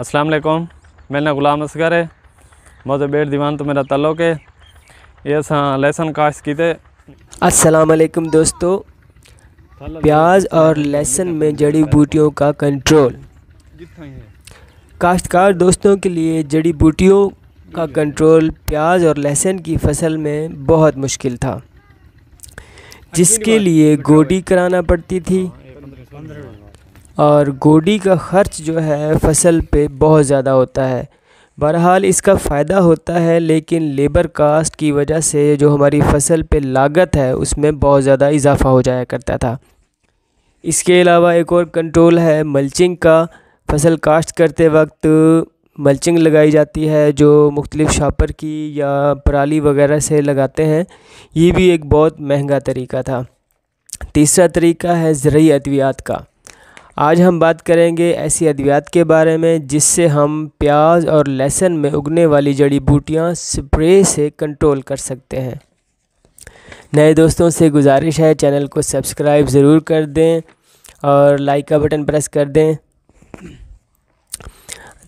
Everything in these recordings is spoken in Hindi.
अस्सलाम वालेकुम। मेरा नाम गुलाम असगर है। मौजूद बेट दीवान तो मेरा तल्लुक़ है। ये लहसुन काश्त की थे। अस्सलाम वालेकुम दोस्तों। प्याज और लहसुन में जड़ी बूटियों का कंट्रोल। काश्तकार दोस्तों के लिए जड़ी बूटियों का कंट्रोल प्याज और लहसुन की फसल में बहुत मुश्किल था, जिसके लिए गोडी कराना पड़ती थी और गोडी का ख़र्च जो है फसल पे बहुत ज़्यादा होता है। बहरहाल इसका फ़ायदा होता है, लेकिन लेबर कास्ट की वजह से जो हमारी फसल पे लागत है उसमें बहुत ज़्यादा इजाफ़ा हो जाया करता था। इसके अलावा एक और कंट्रोल है मल्चिंग का। फसल काश्त करते वक्त मल्चिंग लगाई जाती है जो मुख्तलिफ़ शापर की या पराली वगैरह से लगाते हैं। ये भी एक बहुत महंगा तरीका था। तीसरा तरीका है ज़रूरी अद्वियात का। आज हम बात करेंगे ऐसी अद्वियात के बारे में जिससे हम प्याज और लहसुन में उगने वाली जड़ी बूटियाँ स्प्रे से कंट्रोल कर सकते हैं। नए दोस्तों से गुजारिश है चैनल को सब्सक्राइब ज़रूर कर दें और लाइक का बटन प्रेस कर दें।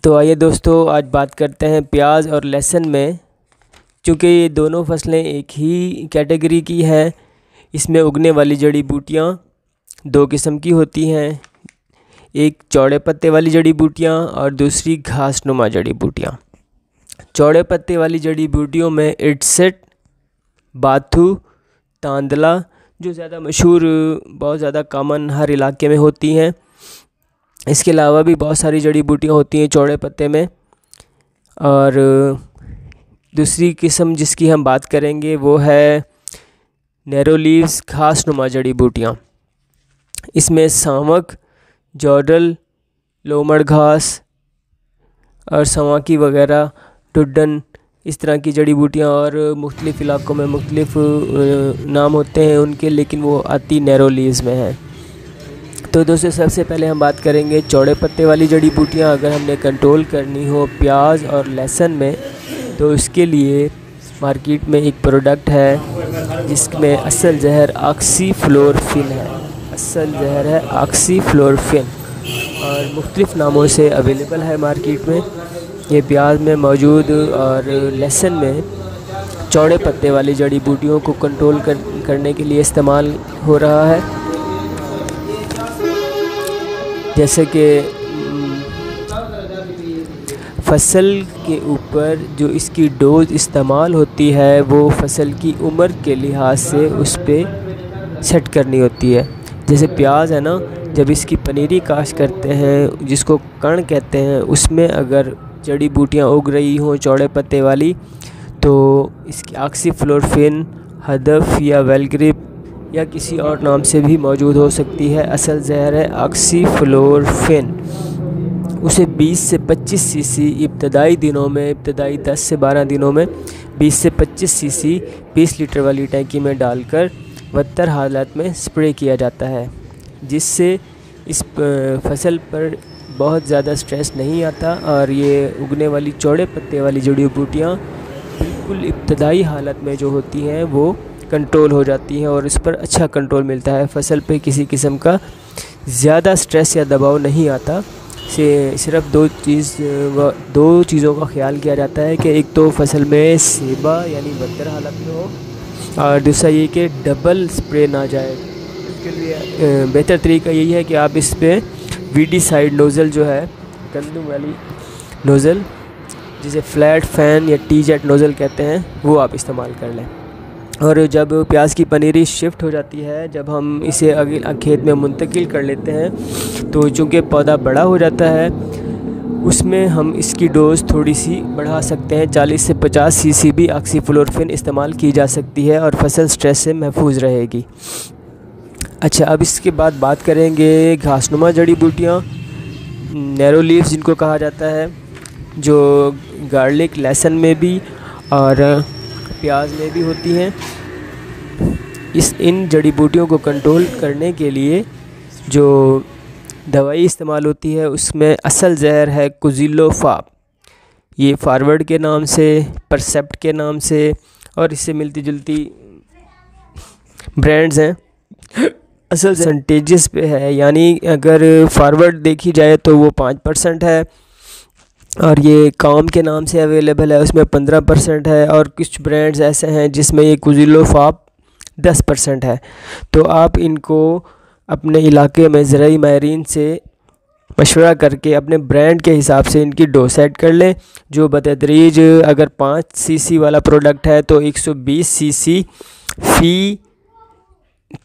तो आइए दोस्तों, आज बात करते हैं प्याज और लहसुन में। चूँकि ये दोनों फसलें एक ही कैटेगरी की हैं, इसमें उगने वाली जड़ी बूटियाँ दो किस्म की होती हैं, एक चौड़े पत्ते वाली जड़ी बूटियाँ और दूसरी घासनुमा जड़ी बूटियाँ। चौड़े पत्ते वाली जड़ी बूटियों में इटसेट, बाथू, तांदला जो ज़्यादा मशहूर, बहुत ज़्यादा कॉमन हर इलाके में होती हैं। इसके अलावा भी बहुत सारी जड़ी बूटियाँ होती हैं चौड़े पत्ते में। और दूसरी किस्म जिसकी हम बात करेंगे वो है नैरो लीव्स घासनुमा जड़ी बूटियाँ। इसमें सावक, जॉडल, लोमड़ घास और सवाकी वगैरह, टुड्डन, इस तरह की जड़ी बूटियाँ और मुख्तलिफ़ इलाकों में मुख्तलिफ़ नाम होते हैं उनके, लेकिन वो आती नैरो लीव्स में है। तो दोस्तों, सबसे पहले हम बात करेंगे चौड़े पत्ते वाली जड़ी बूटियाँ। अगर हमने कंट्रोल करनी हो प्याज और लहसुन में, तो इसके लिए मार्केट में एक प्रोडक्ट है जिसमें असल जहर ऑक्सीफ्लोरोफिन है। असल जहर है ऑक्सीफ्लोरोफिन और मुख्तलिफ़ नामों से अवेलेबल है मार्केट में। ये प्याज में मौजूद और लहसुन में चौड़े पत्ते वाली जड़ी बूटियों को कंट्रोल करने के लिए इस्तेमाल हो रहा है। जैसे कि फसल के ऊपर जो इसकी डोज इस्तेमाल होती है वो फसल की उम्र के लिहाज से उस पर सेट करनी होती है। जैसे प्याज है ना, जब इसकी पनीरी काश्त करते हैं जिसको कण कहते हैं, उसमें अगर जड़ी बूटियाँ उग रही हों चौड़े पत्ते वाली, तो इसकी ऑक्सीफ्लोरोफिन, हदफ या वेलग्रिप या किसी और नाम से भी मौजूद हो सकती है। असल जहर है ऑक्सीफ्लोरोफिन। उसे 20 से 25 सीसी इब्तदाई दिनों में, इब्तदाई 10 से 12 दिनों में 20 से 25 सीसी 20 लीटर वाली टैंकी में डालकर बदतर हालात में स्प्रे किया जाता है, जिससे इस फसल पर बहुत ज़्यादा स्ट्रेस नहीं आता और ये उगने वाली चौड़े पत्ते वाली जड़ी बूटियाँ बिल्कुल इब्तदाई हालत में जो होती हैं वो कंट्रोल हो जाती हैं और इस पर अच्छा कंट्रोल मिलता है। फसल पे किसी किस्म का ज़्यादा स्ट्रेस या दबाव नहीं आता। सिर्फ दो चीज़ों का ख्याल किया जाता है कि एक तो फसल में सेबा यानी बदतर हालत में हो, और दूसरा ये कि डबल स्प्रे ना जाए। इसके लिए बेहतर तरीका यही है कि आप इस पर वीडी साइड नोज़ल जो है, गंदम वाली नोज़ल जिसे फ्लैट फैन या टी जेट नोज़ल कहते हैं, वो आप इस्तेमाल कर लें। और जब प्याज की पनीरी शिफ्ट हो जाती है, जब हम इसे अगले खेत में मुंतकिल कर लेते हैं, तो चूँकि पौधा बड़ा हो जाता है उसमें हम इसकी डोज़ थोड़ी सी बढ़ा सकते हैं। 40 से 50 सीसी भी ऑक्सीफ्लोरोफिन इस्तेमाल की जा सकती है और फसल स्ट्रेस से महफूज रहेगी। अच्छा, अब इसके बाद बात करेंगे घासनुमा जड़ी बूटियाँ, नैरो लीव्स जिनको कहा जाता है, जो गार्लिक, लहसुन में भी और प्याज में भी होती हैं। इन जड़ी बूटियों को कंट्रोल करने के लिए जो दवाई इस्तेमाल होती है उसमें असल जहर है कुजिलोफाप। ये फारवर्ड के नाम से, परसेप्ट के नाम से और इससे मिलती जुलती ब्रांड्स हैं। असल परसेंटेजेस पे है, यानी अगर फारवर्ड देखी जाए तो वो 5% है और ये काम के नाम से अवेलेबल है, उसमें 15% है, और कुछ ब्रांड्स ऐसे हैं जिसमें ये कुजिलोफाप 10% है। तो आप इनको अपने इलाके में ज़राई माहिरीन से मशवरा करके अपने ब्रांड के हिसाब से इनकी डोज सेट कर लें। जो बतदरीज अगर 5 सीसी वाला प्रोडक्ट है तो 120 सीसी फ़ी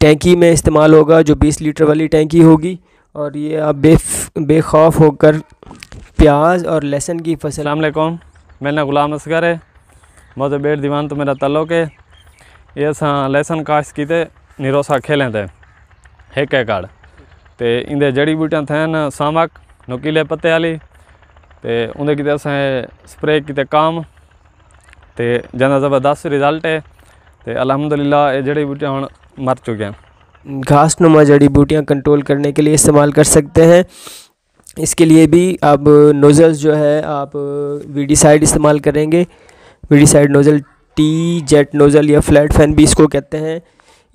टैंकी में इस्तेमाल होगा, जो 20 लीटर वाली टैंकी होगी। और ये आप बेखौफ होकर प्याज और लहसुन की फसल। अस्सलाम वालेकुम, मेरा नाम गुलाम असगर है। मौजूद बेड़ दीवान तो मेरा ताल्लुक है। ये असां लहसुन काश्त कीते निरोसा खेलें थे एक एकड़ ते इंदे जड़ी बूटियां थैन सामक नुकीले पत्ते वाली ते उंदे किते असें स्प्रे किते काम ते जना ज़बरदस्त रिजल्ट है ते अल्हम्दुलिल्लाह ये जड़ी बूटियां हुण मर चुके हैं। घास नुमा जड़ी बूटियाँ कंट्रोल करने के लिए इस्तेमाल कर सकते हैं। इसके लिए भी आप नोज़ल्स जो है आप वीडिसाइड इस्तेमाल करेंगे। Weedicide nozzle T jet nozzle या फ्लैट फैन भी इसको कहते हैं।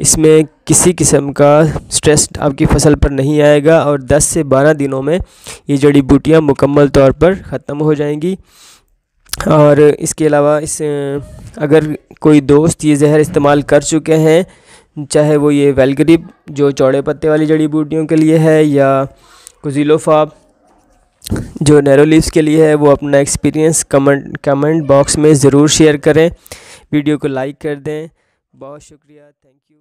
इसमें किसी किस्म का स्ट्रेस आपकी फसल पर नहीं आएगा और 10 से 12 दिनों में ये जड़ी बूटियाँ मुकम्मल तौर पर ख़त्म हो जाएंगी। और इसके अलावा अगर कोई दोस्त ये जहर इस्तेमाल कर चुके हैं, चाहे वो ये वेलग्रिप जो चौड़े पत्ते वाली जड़ी बूटियों के लिए है या कुजिलोफाप जो नैरो लीव्स के लिए है, वो अपना एक्सपीरियंस कमेंट बॉक्स में ज़रूर शेयर करें। वीडियो को लाइक कर दें। बहुत शुक्रिया, थैंक यू।